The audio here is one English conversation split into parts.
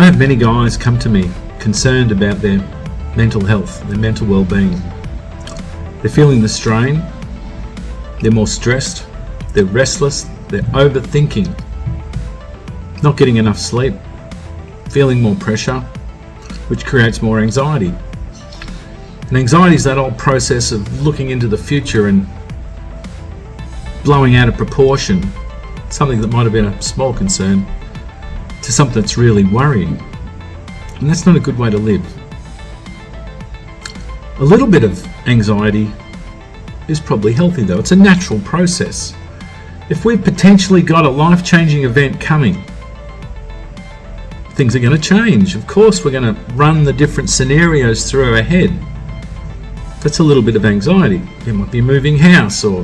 have many guys come to me concerned about their mental health, their mental well-being. They're feeling the strain, they're more stressed, they're restless, they're overthinking, not getting enough sleep, feeling more pressure, which creates more anxiety. And anxiety is that old process of looking into the future and blowing out of proportion something that might have been a small concern to something that's really worrying. And that's not a good way to live. A little bit of anxiety is probably healthy though. It's a natural process. If we've potentially got a life-changing event coming, things are going to change. Of course, we're going to run the different scenarios through our head. That's a little bit of anxiety. You might be moving house, or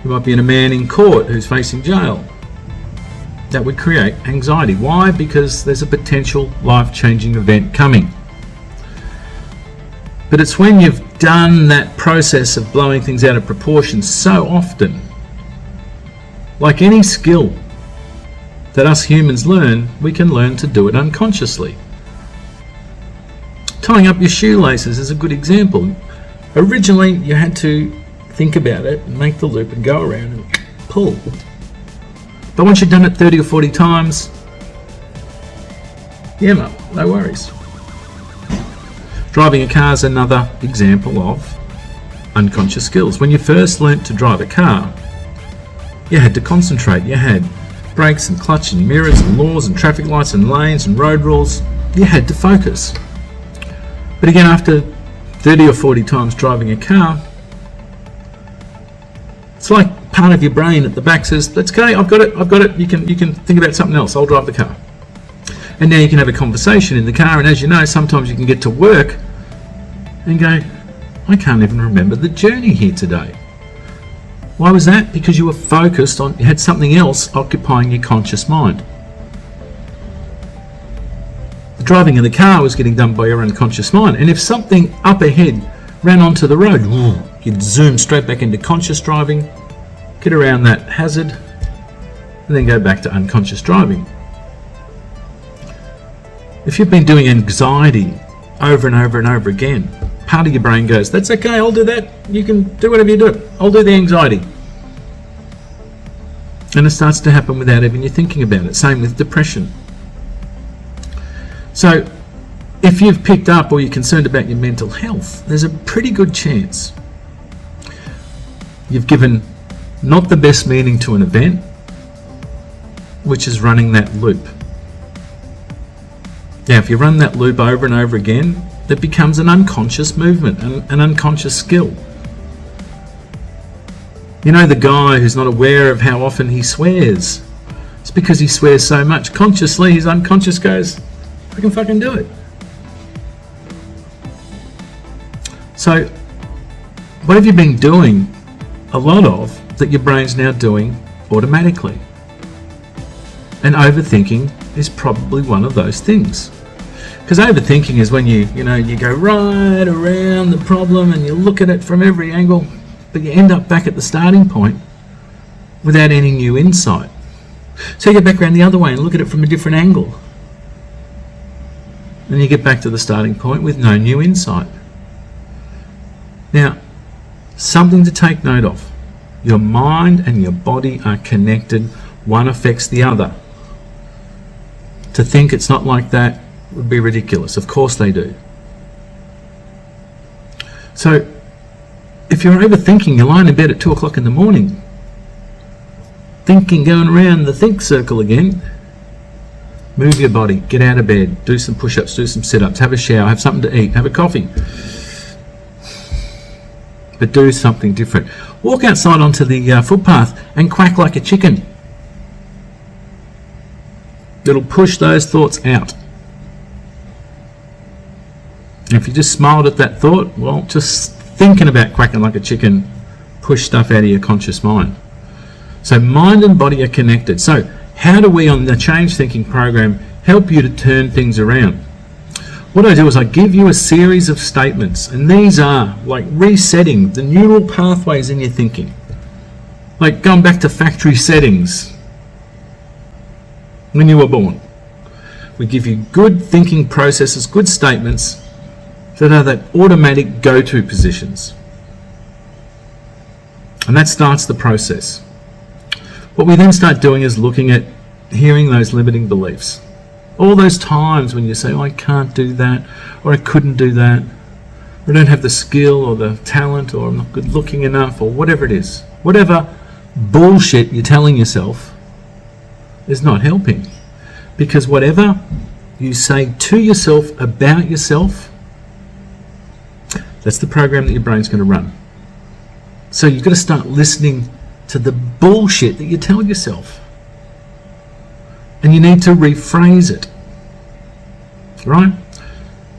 you might be in a man in court who's facing jail. That would create anxiety. Why? Because there's a potential life-changing event coming. But it's when you've done that process of blowing things out of proportion so often, like any skill that us humans learn, we can learn to do it unconsciously. Tying up your shoelaces is a good example. Originally, you had to think about it and make the loop and go around and pull. But once you've done it 30 or 40 times, yeah, no worries. Driving a car is another example of unconscious skills. When you first learnt to drive a car, you had to concentrate. You had brakes and clutch and mirrors and laws and traffic lights and lanes and road rules. You had to focus. But again, after 30 or 40 times driving a car, it's like part of your brain at the back says, that's okay, I've got it, you can think about something else, I'll drive the car. And now you can have a conversation in the car, and as you know, sometimes you can get to work and go, I can't even remember the journey here today. Why was that? Because you were focused on, you had something else occupying your conscious mind. The driving of the car was getting done by your unconscious mind, and if something up ahead ran onto the road, you'd zoom straight back into conscious driving, get around that hazard, and then go back to unconscious driving. If you've been doing anxiety over and over and over again, part of your brain goes, that's okay, I'll do that, you can do whatever you do, I'll do the anxiety. And it starts to happen without even you thinking about it. Same with depression. So if you've picked up or you're concerned about your mental health, there's a pretty good chance you've given not the best meaning to an event, which is running that loop. Now, if you run that loop over and over again, it becomes an unconscious movement, an unconscious skill. You know the guy who's not aware of how often he swears. It's because he swears so much. Consciously, his unconscious goes, I can fucking do it. So, what have you been doing a lot of that your brain's now doing automatically? And overthinking is probably one of those things. Because overthinking is when you go right around the problem and you look at it from every angle, but you end up back at the starting point without any new insight. So you get back around the other way and look at it from a different angle. And you get back to the starting point with no new insight. Now, something to take note of. Your mind and your body are connected. One affects the other. To think it's not like that would be ridiculous. Of course they do. So, if you're overthinking, you're lying in bed at 2 o'clock in the morning, thinking, going around the think circle again, move your body, get out of bed, do some push-ups, do some sit-ups, have a shower, have something to eat, have a coffee. But do something different. Walk outside onto the footpath and quack like a chicken. It'll push those thoughts out. If you just smiled at that thought, well, just thinking about quacking like a chicken, push stuff out of your conscious mind. So mind and body are connected. So how do we on the Change Thinking program help you to turn things around? What I do is I give you a series of statements, and these are like resetting the neural pathways in your thinking. Like going back to factory settings when you were born. We give you good thinking processes, good statements that are that automatic go-to positions. And that starts the process. What we then start doing is looking at hearing those limiting beliefs. All those times when you say, oh, I can't do that, or I couldn't do that, or I don't have the skill or the talent, or I'm not good looking enough, or whatever it is. Whatever bullshit you're telling yourself is not helping. Because whatever you say to yourself about yourself, that's the program that your brain's going to run. So you've got to start listening to the bullshit that you tell yourself. And you need to rephrase it. Right?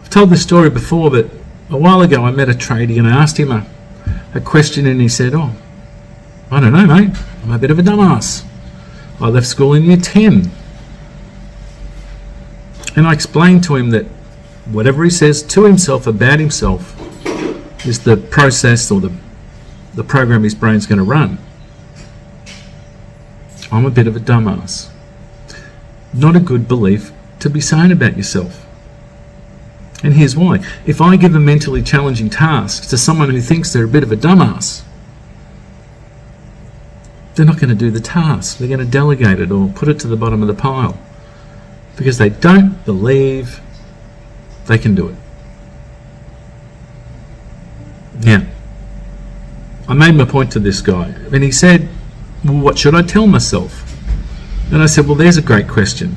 I've told this story before, but a while ago I met a tradie and I asked him a question, and he said, oh, I don't know, mate. I'm a bit of a dumbass. I left school in year 10. And I explained to him that whatever he says to himself about himself is the process or the program his brain's going to run. I'm a bit of a dumbass. Not a good belief to be saying about yourself. And here's why. If I give a mentally challenging task to someone who thinks they're a bit of a dumbass, they're not going to do the task. They're going to delegate it or put it to the bottom of the pile because they don't believe they can do it. Now, I made my point to this guy, and he said, well, what should I tell myself? And I said, well, there's a great question.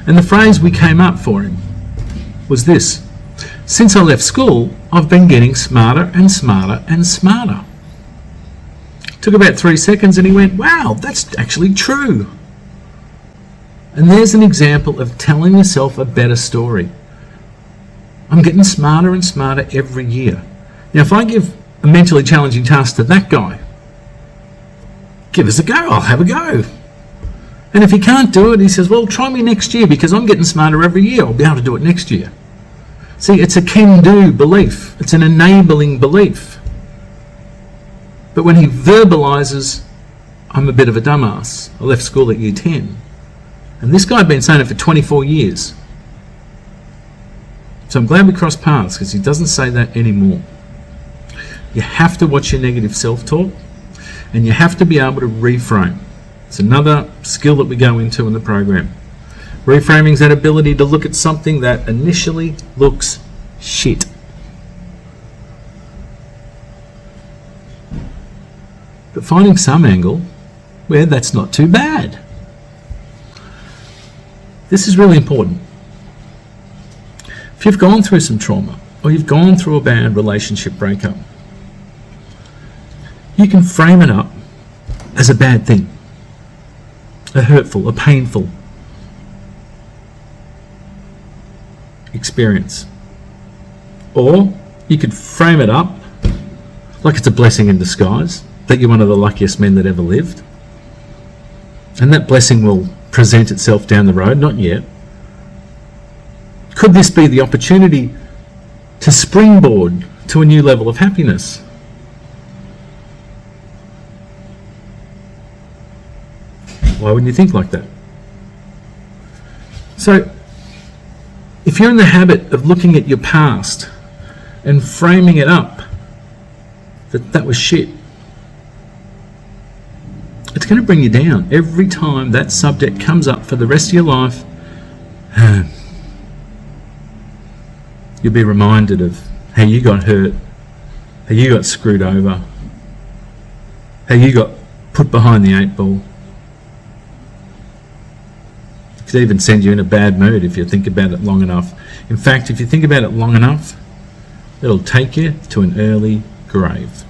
And the phrase we came up for him was this: since I left school, I've been getting smarter and smarter and smarter. Took about 3 seconds and he went, wow, that's actually true. And there's an example of telling yourself a better story. I'm getting smarter and smarter every year. Now, if I give a mentally challenging task to that guy, give us a go, I'll have a go. And if he can't do it, he says, well, try me next year because I'm getting smarter every year. I'll be able to do it next year. See, it's a can-do belief. It's an enabling belief. But when he verbalizes, I'm a bit of a dumbass, I left school at year 10. And this guy had been saying it for 24 years. So I'm glad we crossed paths because he doesn't say that anymore. You have to watch your negative self-talk and you have to be able to reframe. It's another skill that we go into in the program. Reframing is that ability to look at something that initially looks shit. But finding some angle where that's not too bad. This is really important. If you've gone through some trauma or you've gone through a bad relationship breakup, you can frame it up as a bad thing, a hurtful, a painful experience. Or you could frame it up like it's a blessing in disguise, that you're one of the luckiest men that ever lived. And that blessing will present itself down the road, not yet. Could this be the opportunity to springboard to a new level of happiness? Why wouldn't you think like that? So, if you're in the habit of looking at your past and framing it up that was shit, it's going to bring you down every time that subject comes up for the rest of your life. You'll be reminded of how you got hurt, how you got screwed over, how you got put behind the 8 ball. It could even send you in a bad mood if you think about it long enough. In fact, if you think about it long enough, it'll take you to an early grave.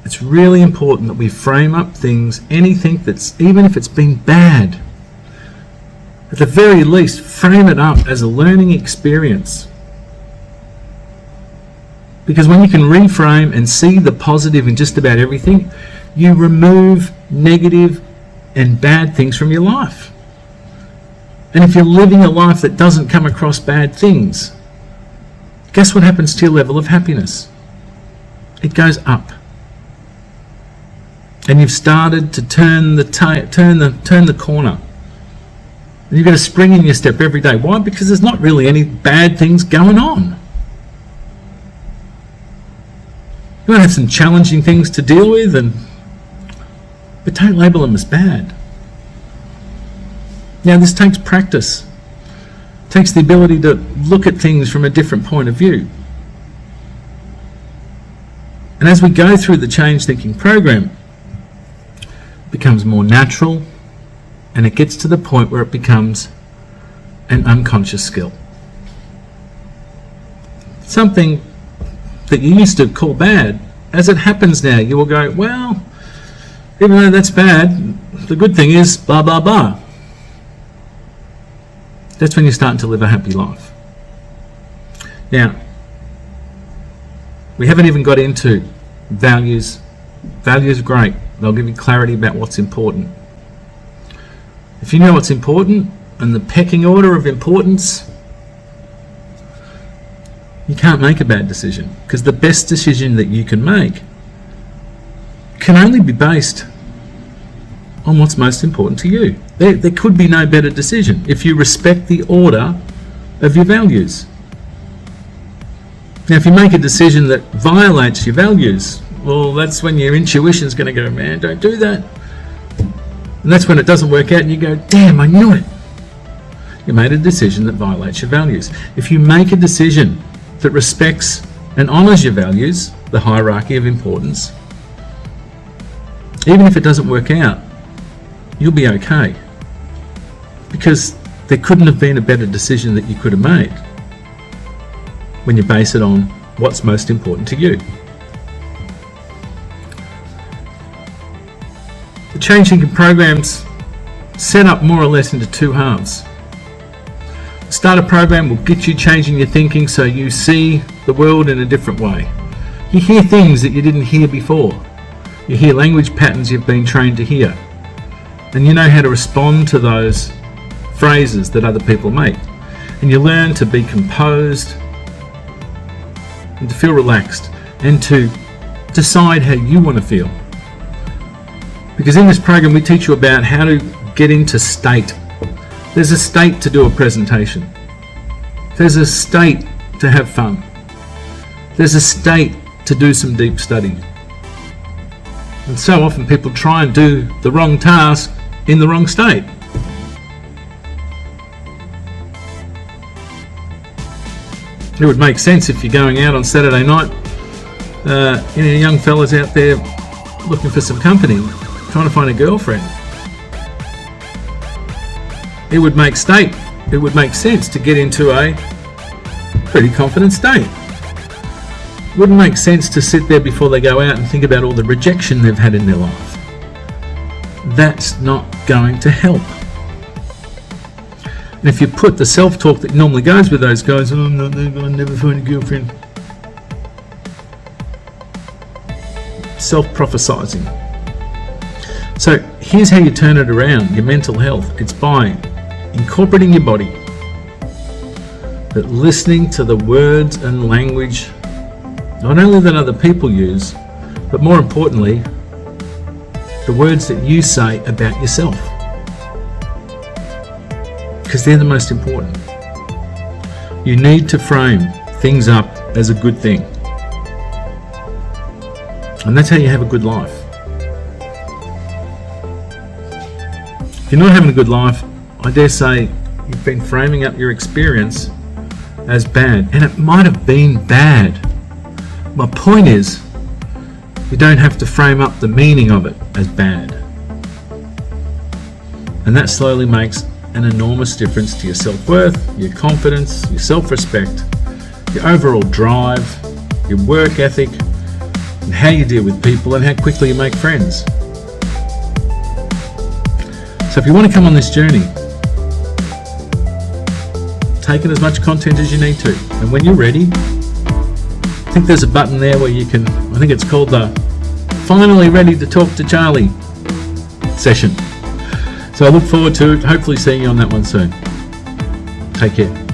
It's really important that we frame up things, anything that's, even if it's been bad, at the very least, frame it up as a learning experience. Because when you can reframe and see the positive in just about everything, you remove negative and bad things from your life. And if you're living a life that doesn't come across bad things, guess what happens to your level of happiness? It goes up. And you've started to turn the corner And you've got a spring in your step every day. Why? Because there's not really any bad things going on. You might have some challenging things to deal with, but don't label them as bad. Now, this takes practice. It takes the ability to look at things from a different point of view. And as we go through the change thinking program, it becomes more natural, and it gets to the point where it becomes an unconscious skill. Something that you used to call bad, as it happens now, you will go, well, even though that's bad, the good thing is blah, blah, blah. That's when you're starting to live a happy life. Now, we haven't even got into values. Values are great. They'll give you clarity about what's important. If you know what's important and the pecking order of importance, you can't make a bad decision, because the best decision that you can make can only be based on what's most important to you. There could be no better decision if you respect the order of your values. Now, if you make a decision that violates your values, well, that's when your intuition's going to go, man, don't do that. And that's when it doesn't work out and you go, damn, I knew it. You made a decision that violates your values. If you make a decision that respects and honours your values, the hierarchy of importance, even if it doesn't work out, you'll be okay. Because there couldn't have been a better decision that you could have made when you base it on what's most important to you. The change thinking program's set up more or less into two halves. The starter program will get you changing your thinking so you see the world in a different way. You hear things that you didn't hear before. You hear language patterns you've been trained to hear. And you know how to respond to those phrases that other people make. And you learn to be composed and to feel relaxed and to decide how you want to feel. Because in this program we teach you about how to get into state. There's a state to do a presentation. There's a state to have fun. There's a state to do some deep study. And so often people try and do the wrong task in the wrong state. It would make sense if you're going out on Saturday night, young fellas out there looking for some company, trying to find a girlfriend. It would make sense to get into a pretty confident state. It wouldn't make sense to sit there before they go out and think about all the rejection they've had in their life. That's not going to help. And if you put the self-talk that normally goes with those guys, oh, I'm not going to never find a girlfriend. Self-prophesizing. So here's how you turn it around, your mental health. It's by incorporating your body, but listening to the words and language, not only that other people use, but more importantly, the words that you say about yourself. Because they're the most important. You need to frame things up as a good thing. And that's how you have a good life. If you're not having a good life, I dare say you've been framing up your experience as bad. And it might have been bad. My point is, you don't have to frame up the meaning of it as bad. And that slowly makes an enormous difference to your self-worth, your confidence, your self-respect, your overall drive, your work ethic, and how you deal with people and how quickly you make friends. So if you want to come on this journey, take in as much content as you need to. And when you're ready, I think there's a button there where you can, I think it's called the Finally Ready to Talk to Charlie session. So I look forward to hopefully seeing you on that one soon. Take care.